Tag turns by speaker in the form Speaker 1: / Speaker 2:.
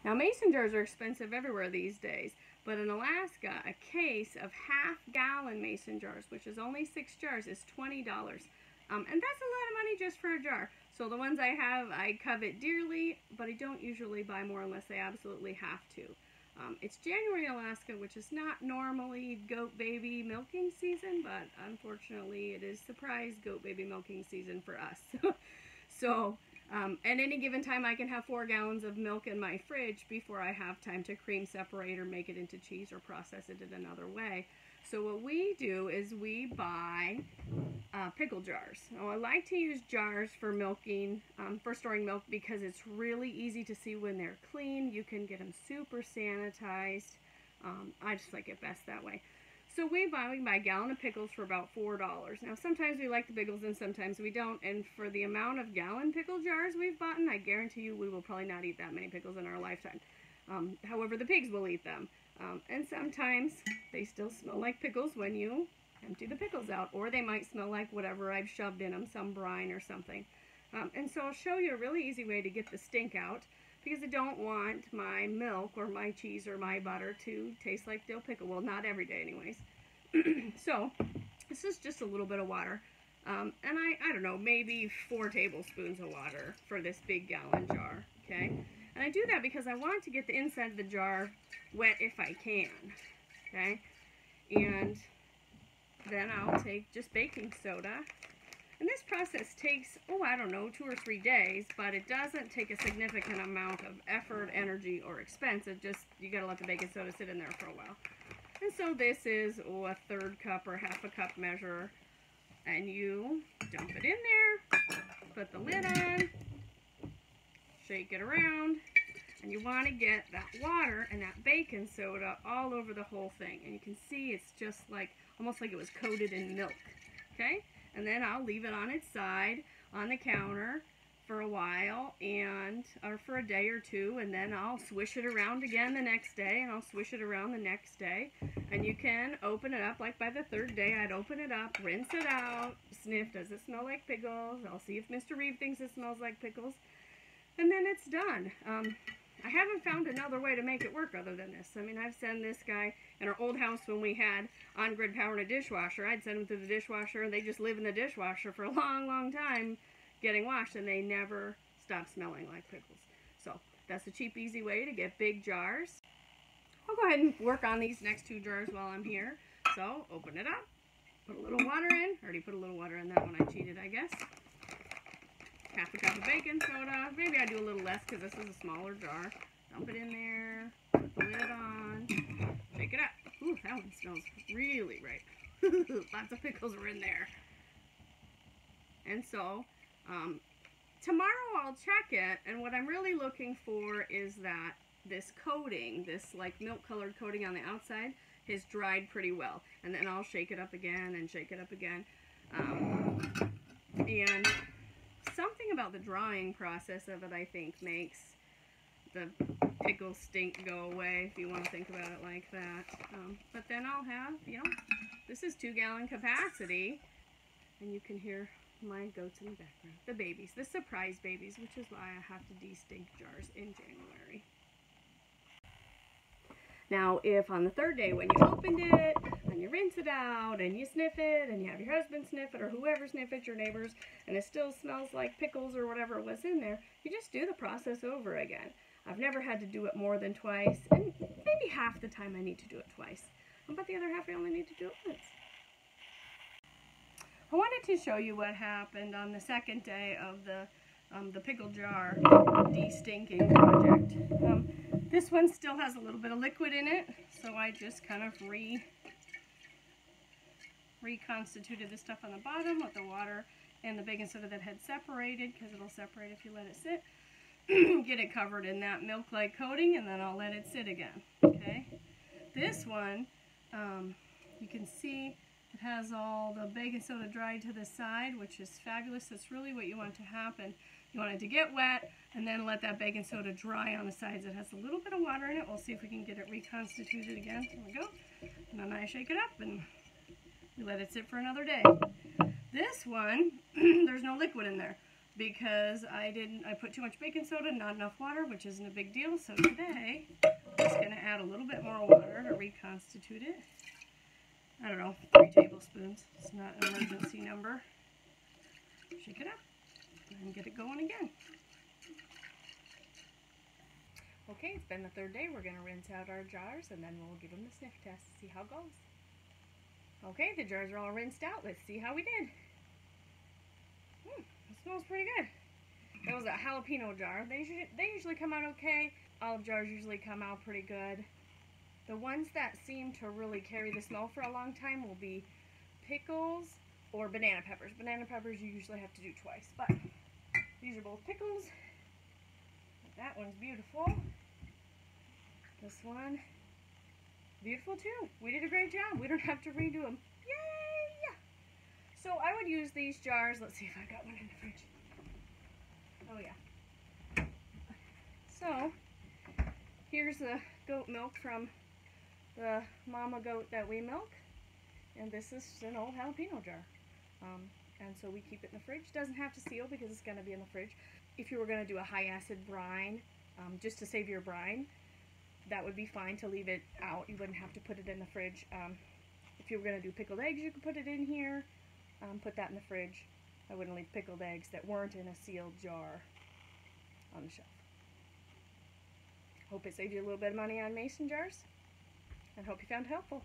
Speaker 1: Now, mason jars are expensive everywhere these days, but in Alaska, a case of half-gallon mason jars, which is only 6 jars, is $20. And that's a lot of money just for a jar. So the ones I have, I covet dearly, but I don't usually buy more unless I absolutely have to. It's January in Alaska, which is not normally goat baby milking season, but unfortunately it is surprise goat baby milking season for us. So, at any given time I can have 4 gallons of milk in my fridge before I have time to cream separate or make it into cheese or process it in another way. So what we do is we buy pickle jars. Now, I like to use jars for milking, for storing milk, because it's really easy to see when they're clean. You can get them super sanitized. I just like it best that way. So we buy a gallon of pickles for about $4. Now, sometimes we like the pickles and sometimes we don't. And for the amount of gallon pickle jars we've bought, I guarantee you we will probably not eat that many pickles in our lifetime. However, the pigs will eat them. And sometimes they still smell like pickles when you empty the pickles out, or they might smell like whatever I've shoved in them, some brine or something. And so I'll show you a really easy way to get the stink out, because I don't want my milk or my cheese or my butter to taste like dill pickle. Well, not every day anyways. So this is just a little bit of water. And I don't know, maybe 4 tablespoons of water for this big gallon jar, okay? And I do that because I want to get the inside of the jar wet if I can, okay? And then I'll take just baking soda. And this process takes, oh, I don't know, 2 or 3 days, but it doesn't take a significant amount of effort, energy, or expense. It just, you gotta let the baking soda sit in there for a while. And so this is, oh, a 1/3 cup or 1/2 cup measure. And you dump it in there, put the lid on, shake it around, and you want to get that water and that baking soda all over the whole thing. And you can see it's just like, almost like it was coated in milk, okay? And then I'll leave it on its side on the counter for a while, or for a day or 2, and then I'll swish it around again the next day, and I'll swish it around the next day. And you can open it up, like by the 3rd day, I'd open it up, rinse it out, sniff, does it smell like pickles? I'll see if Mr. Reeve thinks it smells like pickles, and then it's done. I haven't found another way to make it work other than this. I mean, I've sent this guy in our old house when we had on-grid power and a dishwasher. I'd send them through the dishwasher, and they just live in the dishwasher for a long, long time getting washed, and they never stop smelling like pickles. So that's a cheap, easy way to get big jars. I'll go ahead and work on these next 2 jars while I'm here. So open it up, put a little water in. I already put a little water in that one. I cheated, I guess. 1/2 cup of baking soda. Maybe I do a little less because this is a smaller jar. Dump it in there, put the lid on, shake it up. Ooh, that one smells really right. Lots of pickles are in there. And so, tomorrow I'll check it, and what I'm really looking for is that this coating, this like milk colored coating on the outside, has dried pretty well. And then I'll shake it up again and shake it up again. And something about the drying process of it, I think, makes the pickle stink go away, if you want to think about it like that. But then I'll have, you know, this is 2-gallon capacity, and you can hear my goats in the background, the babies, the surprise babies, which is why I have to de-stink jars in January. Now, if on the 3rd day when you opened it, and you rinse it out, and you sniff it, and you have your husband sniff it, or whoever sniff it, your neighbors, and it still smells like pickles or whatever was in there, you just do the process over again. I've never had to do it more than twice, and maybe half the time I need to do it twice. But the other half I only need to do it once. I wanted to show you what happened on the 2nd day of the pickle jar de-stinking project. This one still has a little bit of liquid in it, so I just kind of reconstituted the stuff on the bottom with the water and the baking soda that had separated, because it'll separate if you let it sit. Get it covered in that milk-like coating, and then I'll let it sit again. Okay. This one, you can see it has all the baking soda dried to the side, which is fabulous. That's really what you want to happen. You want it to get wet, and then let that baking soda dry on the sides. It has a little bit of water in it. We'll see if we can get it reconstituted again. Here we go. And then I shake it up, and we let it sit for another day. This one, there's no liquid in there. because I put too much baking soda, not enough water, which isn't a big deal. So today, I'm just going to add a little bit more water to reconstitute it. I don't know, 3 tablespoons. It's not an emergency number. Shake it up and get it going again. Okay, it's been the 3rd day. We're going to rinse out our jars and then we'll give them the sniff test, see how it goes. Okay, the jars are all rinsed out. Let's see how we did. It smells pretty good. That was a jalapeno jar. They usually come out okay. Olive jars usually come out pretty good. The ones that seem to really carry the smell for a long time will be pickles or banana peppers. Banana peppers you usually have to do twice, but these are both pickles. That one's beautiful. This one, beautiful too. We did a great job. We don't have to redo them. Yay! So I would use these jars. Let's see if I got one in the fridge. Oh yeah. So here's the goat milk from the mama goat that we milk, and this is an old jalapeno jar. And so we keep it in the fridge. Doesn't have to seal because it's going to be in the fridge. If you were going to do a high acid brine, just to save your brine, that would be fine to leave it out. You wouldn't have to put it in the fridge. If you were going to do pickled eggs, you could put it in here. Put that in the fridge. I wouldn't leave pickled eggs that weren't in a sealed jar on the shelf. Hope it saved you a little bit of money on mason jars, and hope you found it helpful.